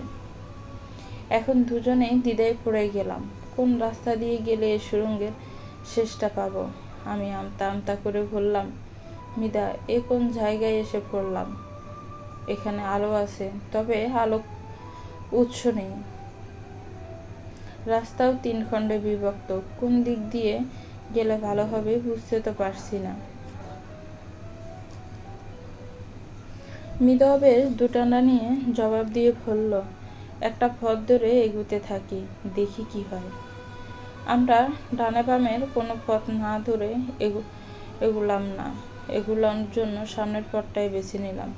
এখন দুজনেই দ্বিধায় পড়ে গেলাম, কোন রাস্তা দিয়ে গেলে এই সুড়ঙ্গের শেষটা পাবো। আমি আমতা আমতা করে বললাম, মিতা, এ কোন জায়গায় এসে পড়লাম? এখানে আলো আছে, তবে আলোক উৎস নেই। রাস্তাও 3 খণ্ডে বিভক্ত। কোন দিক দিয়ে গেলে ভালো হবে বুঝতে তো পারছি না। মিতা বেশ দুটানা নিয়ে জবাব দিয়ে বলল, একটা পথ ধরে এগুতে থাকি, দেখি কি হয়। আমরা ডানে বামের কোনো পথ না ধরে এগুলাম না। এগুলোর জন্য সামনের পথটাই বেছে নিলাম।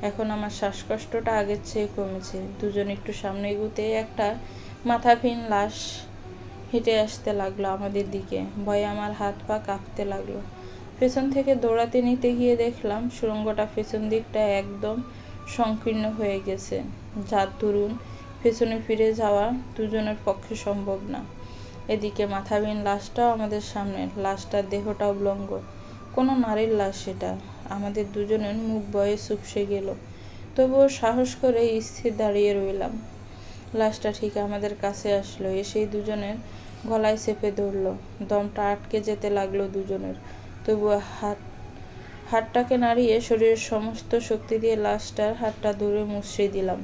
এখন আমার শ্বাসকষ্টটা আগের চেয়ে কমেছে। দুজন একটু সামনে এগুতে একটা মাথাহীন লাশ হেঁটে আসতে লাগলো আমাদের দিকে। ভয়ে আমার হাত পা কাঁপতে লাগলো। পেছন থেকে দৌড়াতে নিতে গিয়ে দেখলাম সুড়ঙ্গটা পেছন দিকটা একদম সংকীর্ণ হয়ে গেছে, যার দরুন পেছনে ফিরে যাওয়া দুজনের পক্ষে সম্ভব না। এদিকে মাথাহীন লাশটাও আমাদের সামনে। লাশটার দেহটা উলঙ্গ, কোনো নারীর লাশ সেটা। আমাদের দুজনের মুখ ভয়ে চুপসে গেল। তবুও সাহস করে স্থির দাঁড়িয়ে রইলাম। লাশটা ঠিক আমাদের কাছে আসলো, এসেই দুজনের গলায় চেপে ধরল। দমটা আটকে যেতে লাগলো দুজনের। তবুও হাতটাকে নাড়িয়ে শরীরের সমস্ত শক্তি দিয়ে লাশটার হাতটা ধরে মুচড়ে দিলাম।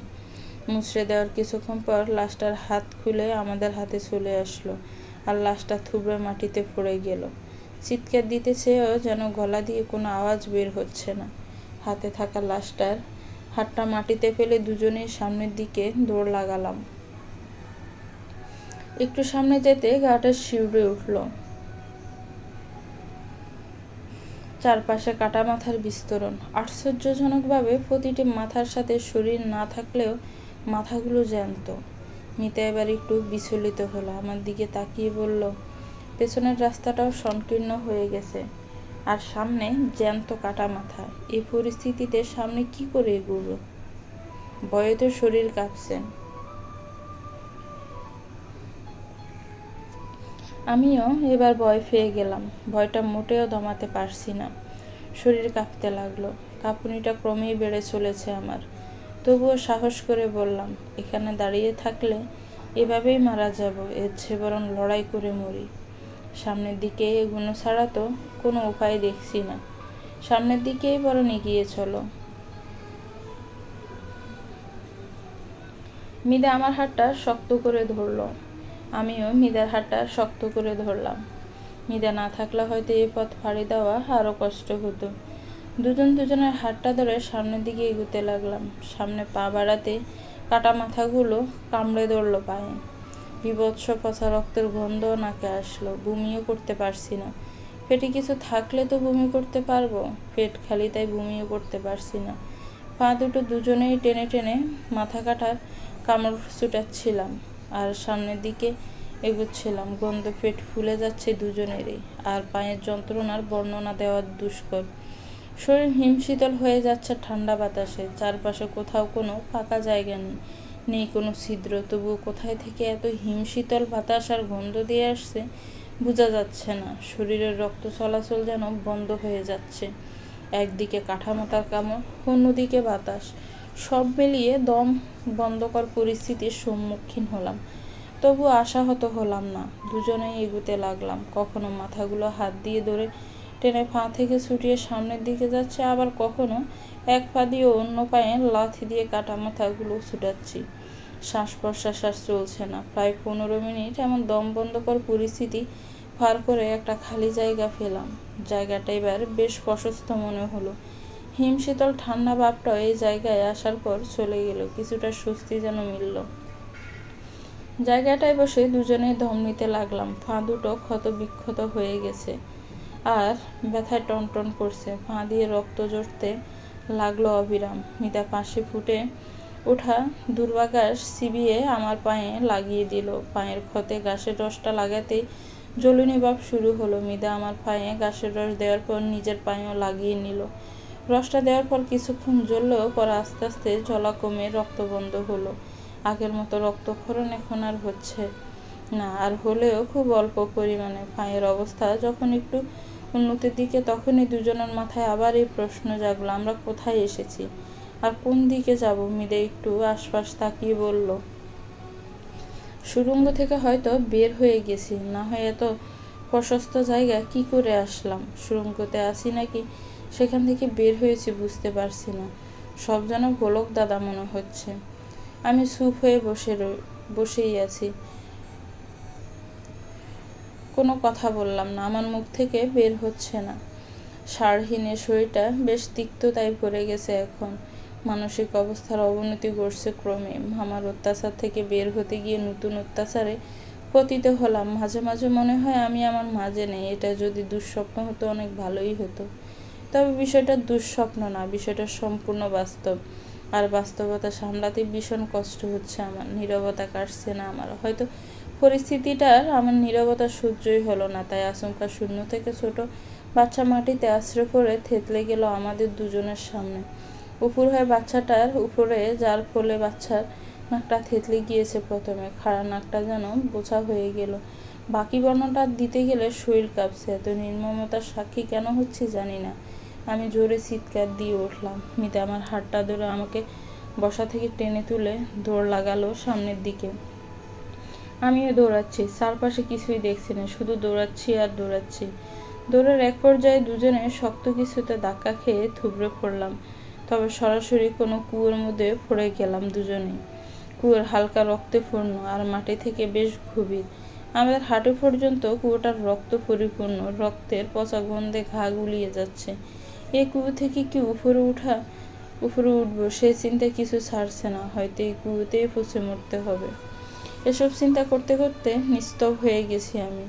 মুচড়ে দেওয়ার কিছুক্ষণ পর লাশটার হাত খুলে আমাদের হাতে চলে আসলো, আর লাশটা থুবড়ে মাটিতে পড়ে গেল। চিৎকার দিতে চেয়েও যেন গলা দিয়ে কোনো আওয়াজ বের হচ্ছে না। হাতে থাকা লাশটার হাতটা মাটিতে ফেলে দুজনেই সামনের দিকে দৌড় লাগালাম। একটু সামনে যেতে গাটা শিউরে উঠল। চারপাশে কাটা মাথার বিস্তরণ। আশ্চর্যজনকভাবে প্রতিটি মাথার সাথে শরীর না থাকলেও মাথাগুলো জ্যান্ত। মিতা এবার একটু বিচলিত হলো, আমার দিকে তাকিয়ে বলল, পেছনের রাস্তাটাও সংকীর্ণ হয়ে গেছে, আর সামনে জ্যান্ত কাটা মাথা। এই পরিস্থিতিতে সামনে কি করে এগোবো? ভয়ে তো শরীর কাঁপছে। আমিও এবার ভয় পেয়ে গেলাম। ভয়টা মোটেও দমাতে পারছি না। শরীর কাঁপতে লাগলো। কাঁপুনিটা ক্রমেই বেড়ে চলেছে আমার। তবুও সাহস করে বললাম, এখানে দাঁড়িয়ে থাকলে এভাবেই মারা যাব, এর চেয়ে বরং লড়াই করে মরি। সামনের দিকে এগোনো ছাড়া তো কোনো উপায় দেখছি না। সামনের দিকেই বরং এগিয়ে চলো। মিতা আমার হাতটা শক্ত করে ধরল। আমিও মিতার হাতটা শক্ত করে ধরলাম। মিতা না থাকলে হয়তো এই পথ পাড়ি দেওয়া আরও কষ্ট হতো। দুজন দুজনের হাতটা ধরে সামনের দিকে এগোতে লাগলাম। সামনে পা বাড়াতে কাটা মাথাগুলো কামড়ে ধরল পায়ে। বীভৎস পচা রক্তের গন্ধ নাকে আসলো। বমিও করতে পারছি না। পেটে কিছু থাকলে তো বমি করতে পারবো, পেট খালি, তাই বমিও করতে পারছি না। পা দুটো দুজনেই টেনে টেনে মাথা কাটার কামড় ছুটাচ্ছিলাম আর সামনের দিকে এগোচ্ছিলাম। গন্ধ পেট ফুলে যাচ্ছে দুজনেরই, আর পায়ের যন্ত্রণার বর্ণনা দেওয়া দুষ্কর। শরীর হিমশীতল হয়ে যাচ্ছে ঠান্ডা বাতাসে। চারপাশে কোথাও কোনো ফাঁকা জায়গা নেই কোনো ছিদ্র। তবুও কোথায় থেকে এত হিমশীতল বাতাস আর গন্ধ দিয়ে আসছে বোঝা যাচ্ছে না। শরীরের রক্ত চলাচল যেন বন্ধ হয়ে যাচ্ছে। একদিকে কাঠা মাথার কামড়, অন্যদিকে বাতাস। সব মিলিয়ে দম বন্ধকর পরিস্থিতির সম্মুখীন হলাম। তবু আশাহত হলাম না। দুজনেই এগুতে লাগলাম। কখনো মাথাগুলো হাত দিয়ে ধরে টেনে পা থেকে ছুটিয়ে সামনের দিকে যাচ্ছে, আবার কখনো এক পা দিয়ে অন্য পায়ে লাথি দিয়ে কাটা মাথাগুলো ছুটাচ্ছি। শ্বাস প্রশ্বাস আর চলছে না। প্রায় 15 মিনিট এমন দম বন্ধকর পরিস্থিতি পার করে একটা খালি জায়গা পেলাম। জায়গাটা এবার বেশ প্রশস্ত মনে হলো। হিমশীতল ঠান্ডা ভাবটা এই জায়গায় আসার পর চলে গেল। কিছুটা স্বস্তি যেন মিলল। জায়গাটায় বসে দুজনেই দম নিতে লাগলাম। পা দুটো ক্ষত বিক্ষত হয়ে গেছে আর ব্যথায় টনটন করছে। পা দিয়ে রক্ত জড়তে লাগলো অবিরাম। মিতা পাশে ফুটে ওঠা দুর্বা ঘাস চিবিয়ে আমার পায়ে লাগিয়ে দিল। পায়ের ক্ষতে ঘাসের রসটা লাগাতেই জ্বলুনি ভাব শুরু হলো। মিতা আমার পায়ে ঘাসের রস দেওয়ার পর নিজের পায়েও লাগিয়ে নিল। রসটা দেওয়ার পর কিছুক্ষণ জ্বললেও পর আস্তে আস্তে জ্বলা কমে রক্ত বন্ধ হলো। আগের মতো রক্তক্ষরণ এখন আর হচ্ছে না, আর হলেও খুব অল্প পরিমাণে। পায়ের অবস্থা যখন একটু উন্নতির দিকে তখনই দুজনের মাথায় আবার এই প্রশ্ন জাগলো, আমরা কোথায় এসেছি আর কোন দিকে যাব? মিদে একটু আশপাশ তাকিয়ে বলল, সুড়ঙ্গ থেকে হয়তো বের হয়ে গেছি, না হয় এত প্রশস্ত জায়গা কি করে আসলাম? সুড়ঙ্গতে আসি নাকি সেখান থেকে বের হয়েছি বুঝতে পারছি না। সব যেন গোলক দাদা মনে হচ্ছে। আমি চুপ হয়ে বসেই আছি, কোনো কথা বললাম না। আমার মুখ থেকে বের হচ্ছে না। সারহীনের শরীরটা বেশ তিক্ততায় ভরে গেছে এখন। মানসিক অবস্থার অবনতি ঘটছে ক্রমে। মামার অত্যাচার থেকে বের হতে গিয়ে নতুন অত্যাচারে পতিত হলাম। মাঝে মাঝে মনে হয় আমি আমার মাঝে নেই। এটা যদি দুঃস্বপ্ন হতো অনেক ভালোই হতো। তবে বিষয়টা দুঃস্বপ্ন না, বিষয়টা সম্পূর্ণ বাস্তব। আর বাস্তবতা সামলাতে ভীষণ কষ্ট হচ্ছে আমার। নীরবতা কাটছে না আমার। হয়তো পরিস্থিতিটার আমার নীরবতা সহ্যই হলো না, তাই আচমকা শূন্য থেকে ছোট বাচ্চা মাটিতে আশ্রয় করে থেতলে গেল আমাদের দুজনের সামনে। উপর হয়ে বাচ্চাটার উপরে, যার ফলে বাচ্চার নাকটা থেতলে গিয়েছে প্রথমে। খাড়া নাকটা যেন বোঝা হয়ে গেল। বাকি বর্ণটা দিতে গেলে শরীর কাঁপছে। এত নির্মমতার সাক্ষী কেন হচ্ছি জানি না। আমি জোরে চিৎকার দিয়ে উঠলাম। মিতা আমার হাতটা ধরে আমাকে বসা থেকে টেনে তুলে দৌড় লাগালো সামনের দিকে। আমিও দৌড়াচ্ছি। চারপাশে কিছুই দেখছি না, শুধু দৌড়াচ্ছি আর দৌড়াচ্ছি। দৌড়ের এক পর্যায়ে দুজনে শক্ত কিছুতে ধাক্কা খেয়ে থুবড়ে পড়লাম। তবে সরাসরি কোনো কুয়োর মধ্যে পড়ে গেলাম দুজনেই। কুয়োর হালকা রক্তে পূর্ণ আর মাটি থেকে বেশ গভীর। আমাদের হাঁটু পর্যন্ত কুয়োটার রক্ত পরিপূর্ণ। রক্তের পচা গন্ধে ঘা গুলিয়ে যাচ্ছে। এই কুয়ো থেকে কি উপরে উঠবো সেই চিন্তা কিছু ছাড়ছে না। হয়তো এই কুয়োতেই পচে মরতে হবে। এসব চিন্তা করতে করতে নিস্তব হয়ে গেছি আমি।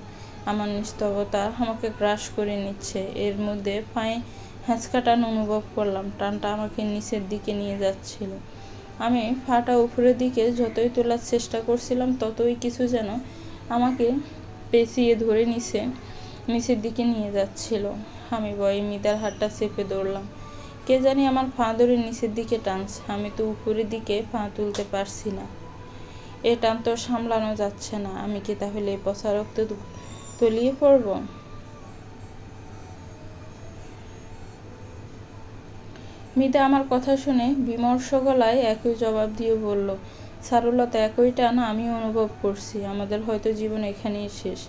আমার নিস্তবতা আমাকে গ্রাস করে নিচ্ছে। এর মধ্যে পায়ে হ্যাঁচকা টান অনুভব করলাম। টানটা আমাকে নিচের দিকে নিয়ে যাচ্ছিল। আমি পাটা উপরের দিকে যতই তোলার চেষ্টা করছিলাম ততই কিছু যেন আমাকে পেঁচিয়ে ধরে নিচের দিকে নিয়ে যাচ্ছিল। আমি ভয়ে মিতার হাতটা চেপে ধরলাম। কে জানি আমার পা ধরে নিচের দিকে টানছে। আমি তো উপরের দিকে পা তুলতে পারছি না। এ টান তো সামলানো যাচ্ছে না। আমি কি তাহলে পচা রক্ত তলিয়ে পড়ব? মিতা আমার কথা শুনে বিমর্ষ গলায় একই জবাব দিয়ে বলল, চারুলতা, একই টান আমিও অনুভব করছি। আমাদের হয়তো জীবন এখানেই শেষ।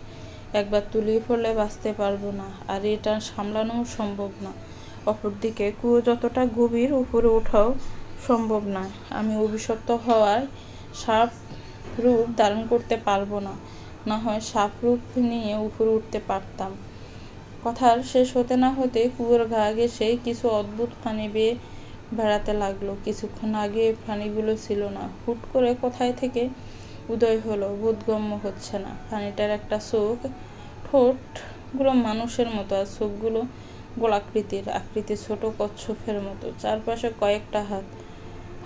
একবার তুলিয়ে পড়লে বাঁচতে পারবো না, আর এই টান সামলানোও সম্ভব না। অপরদিকে কুয়ো যতটা গভীর, উপরে ওঠাও সম্ভব না। আমি অভিশপ্ত হওয়ায় সাপ রূপ ধারণ করতে পারবো না। না হয় সাপ রূপ নিয়ে উপরে উঠতে পারতাম। কথার শেষ হতে না হতে কুয়োর গা ঘেঁষে কিছু অদ্ভুত প্রাণী বেয়ে বেড়াতে লাগলো। কিছুক্ষণ আগে প্রাণীগুলো ছিল না। হুট করে কোথায় থেকে উদয় হলো, বোধগম্য হচ্ছে না। প্রাণীটার একটা চোখ, ঠোঁটগুলো মানুষের মতো, আর চোখগুলো গোলাকৃতির, আকৃতি ছোট কচ্ছপের মতো। চারপাশে কয়েকটা হাত।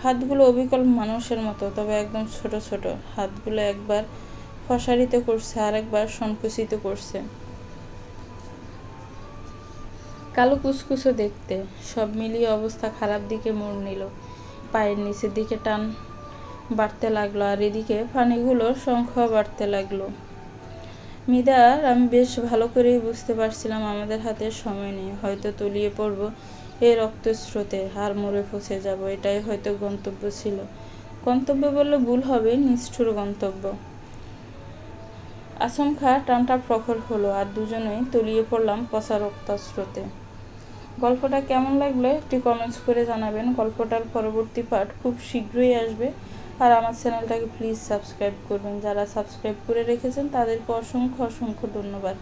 হাতগুলো অবিকল মানুষের মতো, তবে একদম ছোট ছোট। হাতগুলো একবার প্রসারিত করছে আর একবার সংকুচিত করছে। কালো কুচকুচো দেখতে। সব মিলিয়ে অবস্থা খারাপ দিকে মোড় নিল। পায়ের নিচের দিকে টান বাড়তে লাগলো, আর এদিকে প্রাণীগুলোর সংখ্যাও বাড়তে লাগলো। মিদার আমি বেশ ভালো করেই বুঝতে পারছিলাম আমাদের হাতে সময় নেই। হয়তো তলিয়ে পড়ব এই রক্তস্রোতে আর মরে পচে যাব। এটাই হয়তো গন্তব্য ছিল। গন্তব্য বললে ভুল হবে, নিষ্ঠুর গন্তব্য। আচমকা টানটা প্রখর হলো আর দুজনেই তলিয়ে পড়লাম পচা রক্তস্রোতে। গল্পটা কেমন লাগলো একটি কমেন্টস করে জানাবেন। গল্পটার পরবর্তী পার্ট খুব শীঘ্রই আসবে। আর আমার চ্যানেলটাকে প্লিজ সাবস্ক্রাইব করবেন। যারা সাবস্ক্রাইব করে রেখেছেন তাদেরকে অসংখ্য অসংখ্য ধন্যবাদ।